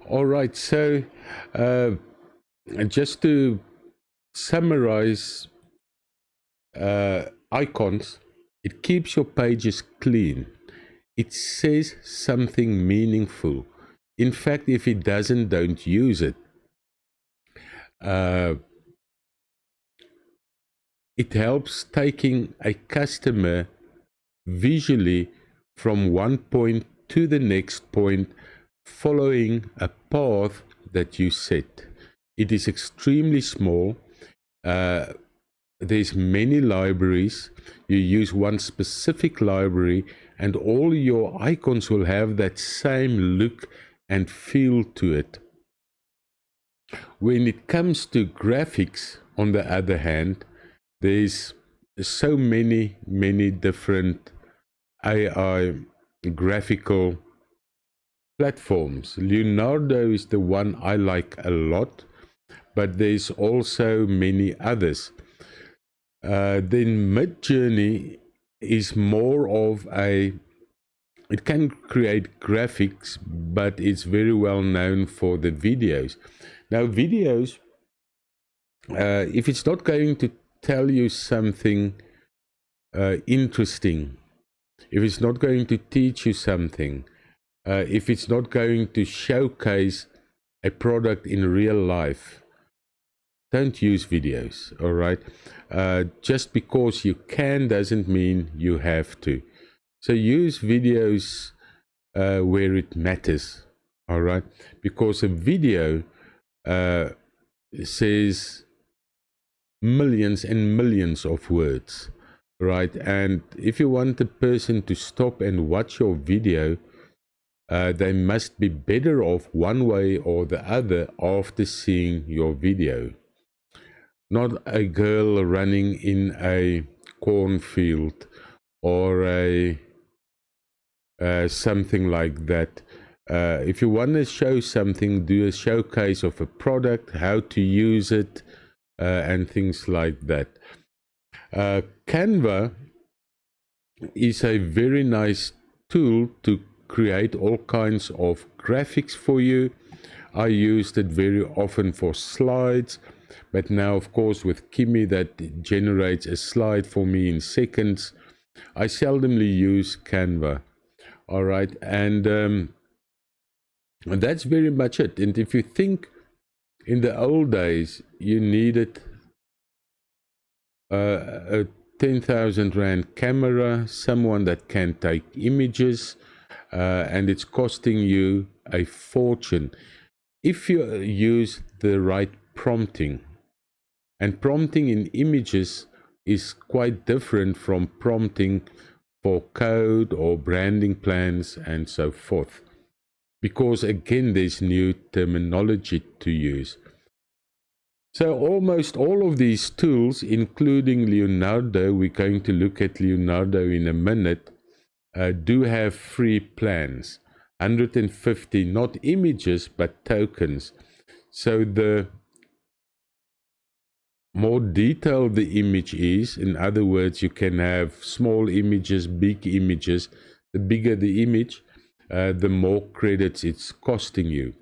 All right, so uh, just to summarize, icons, it keeps your pages clean. It says something meaningful. In fact, if it doesn't, don't use it. Uh, it helps taking a customer visually from one point to the next point, following a path that you set. It is extremely small. Uh, there's many libraries. You use one specific library and all your icons will have that same look and feel to it. When it comes to graphics, on the other hand, there's so many different AI graphical platforms. Leonardo is the one I like a lot, but there's also many others. Then Midjourney is more of a, it can create graphics, but it's very well known for the videos. Now videos, if it's not going to tell you something interesting, if it's not going to teach you something, if it's not going to showcase a product in real life, don't use videos. All right, just because you can doesn't mean you have to. So use videos where it matters. All right, because a video says millions and millions of words, right? And if you want a person to stop and watch your video, they must be better off one way or the other after seeing your video. Not a girl running in a cornfield or a something like that. If you want to show something, do a showcase of a product, how to use it, and things like that. Canva is a very nice tool to create all kinds of graphics for you. I used it very often for slides, but now of course with Kimi that generates a slide for me in seconds. I seldomly use Canva. All right, and that's very much it. And if you think in the old days you needed a 10,000 Rand camera, someone that can take images, and it's costing you a fortune. If you use the right prompting, and prompting in images is quite different from prompting for code or branding plans and so forth, because again there's new terminology to use. So almost all of these tools, including Leonardo, we're going to look at Leonardo in a minute, do have free plans. 150, not images, but tokens. So the more detailed the image is, in other words, you can have small images, big images. The bigger the image, the more credits it's costing you.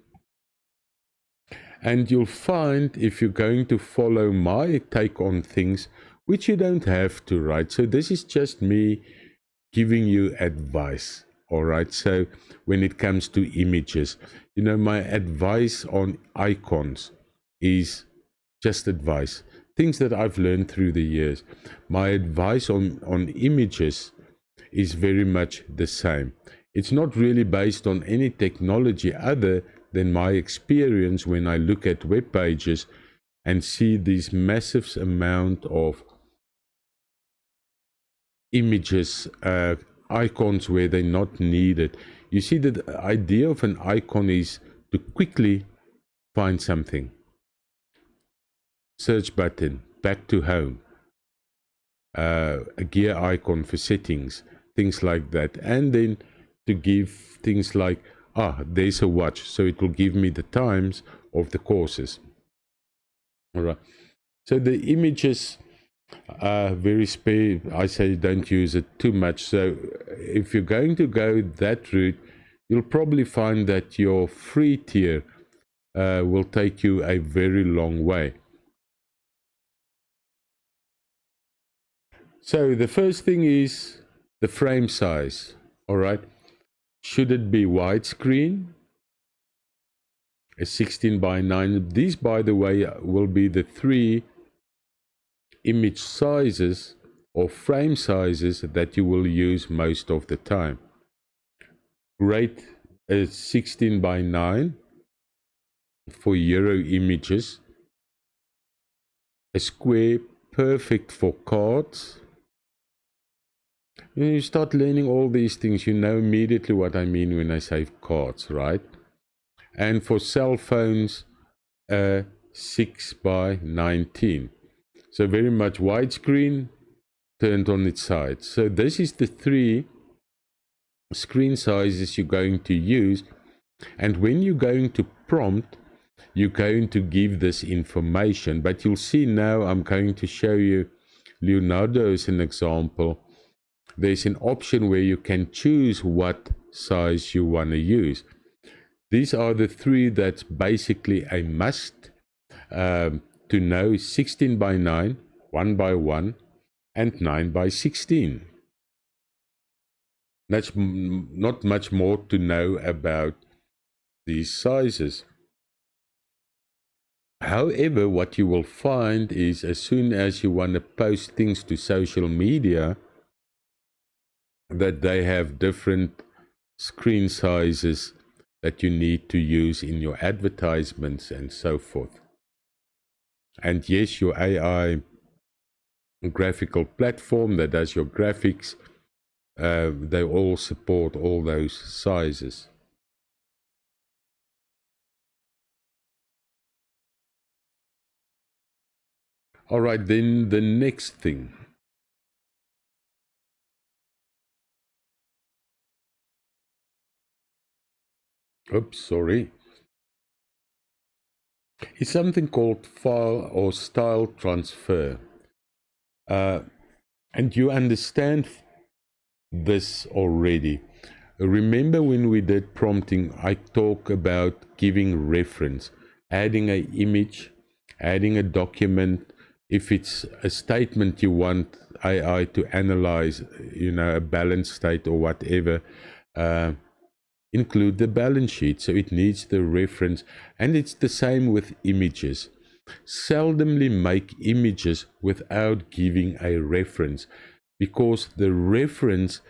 And you'll find, if you're going to follow my take on things, which you don't have to, right? So this is just me giving you advice, all right? So when it comes to images, you know, my advice on icons is just advice, things that I've learned through the years. My advice on images is very much the same. It's not really based on any technology other than my experience when I look at web pages and see these massive amount of images, icons where they're not needed. You see, the idea of an icon is to quickly find something. Search button, back to home, a gear icon for settings, things like that. And then to give things like, there's a watch, so it will give me the times of the courses. All right. So the images are very spare. I say don't use it too much. So if you're going to go that route, you'll probably find that your free tier will take you a very long way. So the first thing is the frame size. All right. Should it be widescreen? A 16 by 9. These, by the way, will be the 3 image sizes or frame sizes that you will use most of the time. Great is 16 by 9 for Euro images. A square, perfect for cards. When you start learning all these things, you know immediately what I mean when I say cards, right? And for cell phones, 6 by 19. So very much widescreen turned on its side. So this is the 3 screen sizes you're going to use. And when you're going to prompt, you're going to give this information. But you'll see now, I'm going to show you Leonardo as an example. There's an option where you can choose what size you want to use. These are the 3 that's basically a must to know: 16 by 9, 1 by 1, and 9 by 16. That's not much more to know about these sizes. However, what you will find is as soon as you want to post things to social media, that they have different screen sizes that you need to use in your advertisements and so forth. And yes, your AI graphical platform that does your graphics, they all support all those sizes. All right, then the next thing. Oops, sorry. It's something called file or style transfer. And you understand this already. Remember when we did prompting, I talk about giving reference, adding an image, adding a document. If it's a statement you want AI to analyze, a balance state or whatever, include the balance sheet. So it needs the reference. And it's the same with images. Seldomly make images without giving a reference, because the reference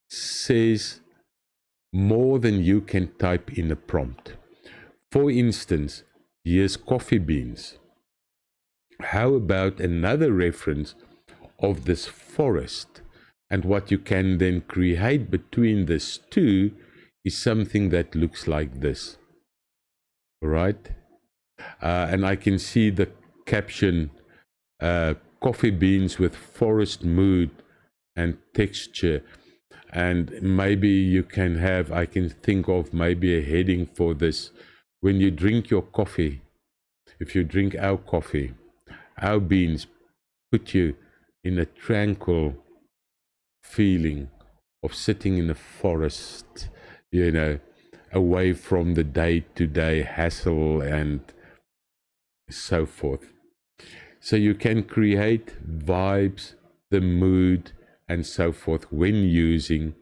says more than you can type in a prompt. For instance, here's coffee beans. How about another reference of this forest? And what you can then create between these two is something that looks like this, right? And I can see the caption, coffee beans with forest mood and texture. And maybe you can have, I can think of maybe a heading for this. When you drink your coffee, if you drink our coffee, our beans put you in a tranquil feeling of sitting in a forest, away from the day-to-day hassle and so forth. So you can create vibes, the mood, and so forth when using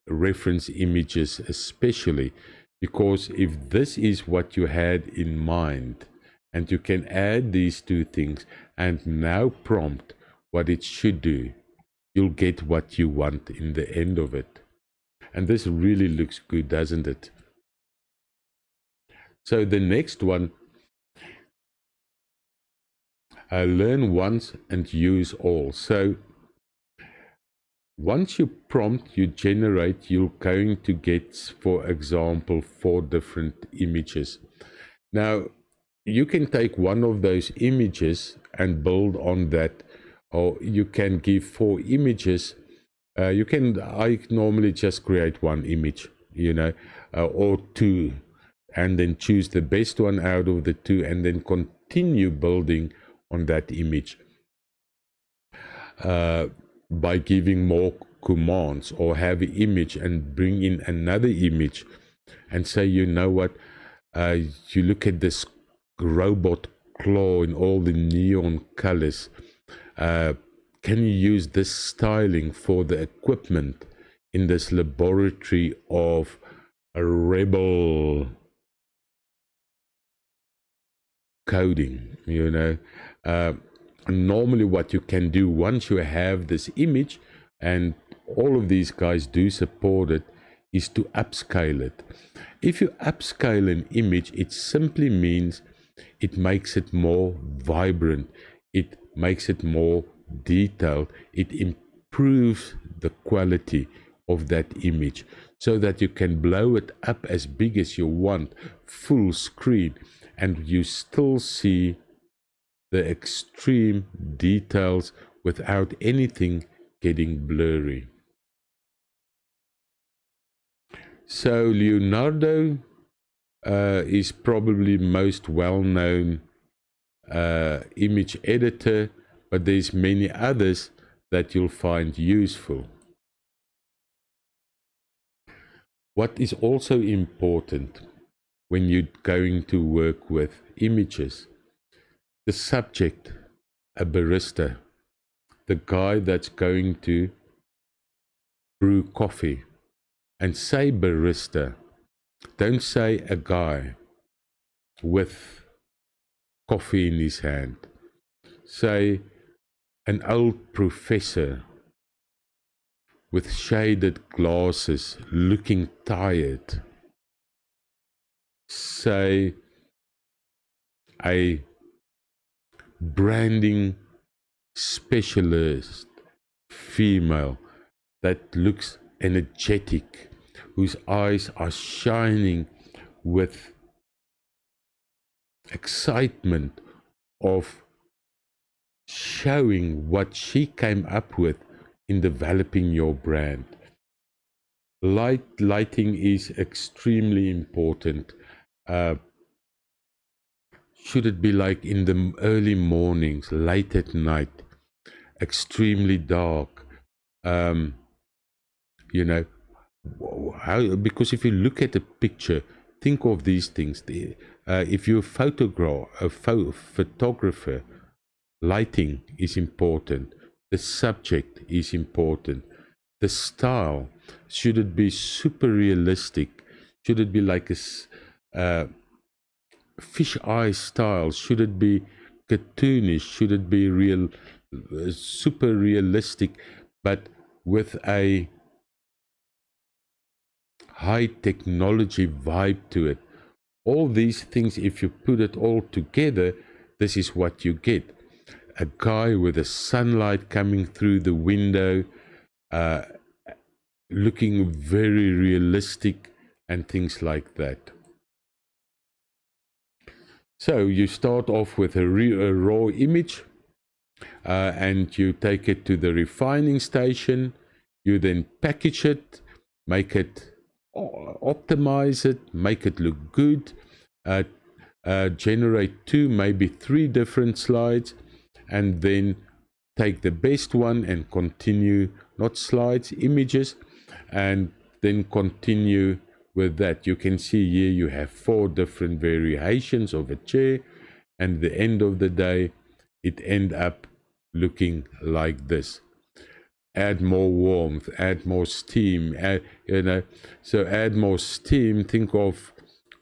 reference images, especially because if this is what you had in mind, and you can add these two things and now prompt what it should do, you'll get what you want in the end of it. And this really looks good, doesn't it? So the next one, learn once and use all. So once you prompt, you generate, you're going to get, for example, 4 different images. Now, you can take one of those images and build on that, or you can give 4 images. I normally just create 1 image, or 2, and then choose the best one out of the 2, and then continue building on that image by giving more commands, or have an image and bring in another image and say, you know what, You look at this robot claw in all the neon colors. Can you use this styling for the equipment in this laboratory of a rebel coding? Normally what you can do once you have this image, and all of these guys do support it, is to upscale it. If you upscale an image, it simply means it makes it more vibrant, it makes it more detailed, it improves the quality of that image so that you can blow it up as big as you want, full screen, and you still see the extreme details without anything getting blurry. So Leonardo is probably most well-known image editor, but there's many others that you'll find useful. What is also important when you're going to work with images, the subject, a barista, the guy that's going to brew coffee, and say barista, don't say a guy with coffee in his hand. Say an old professor with shaded glasses, looking tired. Say a branding specialist, female, that looks energetic, whose eyes are shining with excitement of showing what she came up with in developing your brand. Lighting is extremely important. Should it be like in the early mornings, late at night, extremely dark? Because if you look at a picture, think of these things. If you're a photographer, lighting is important. The subject is important. The style, should it be super realistic? Should it be like a fish-eye style? Should it be cartoonish? Should it be super realistic, but with a high technology vibe to it? All these things, if you put it all together, this is what you get. A guy with the sunlight coming through the window, looking very realistic, and things like that. So you start off with a raw image, and you take it to the refining station. You then package it, make it, optimize it, make it look good, generate 2, maybe 3 different slides, and then take the best one and continue, not slides, images, and then continue with that. You can see here you have 4 different variations of a chair, and at the end of the day it end up looking like this. Add more warmth, add more steam, so add more steam. Think of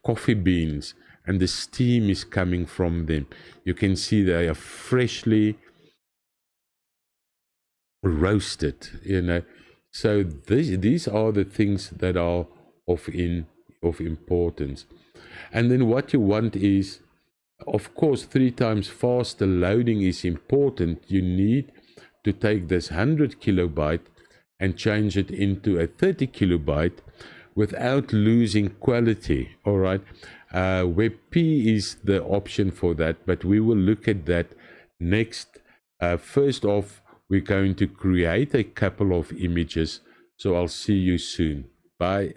coffee beans, and the steam is coming from them. You can see they are freshly roasted, So these are the things that are of importance. And then what you want is, of course, 3 times faster loading is important. You need to take this 100 kilobyte and change it into a 30 kilobyte without losing quality. All right. WebP is the option for that, but we will look at that next. First off, we're going to create a couple of images. So I'll see you soon. Bye.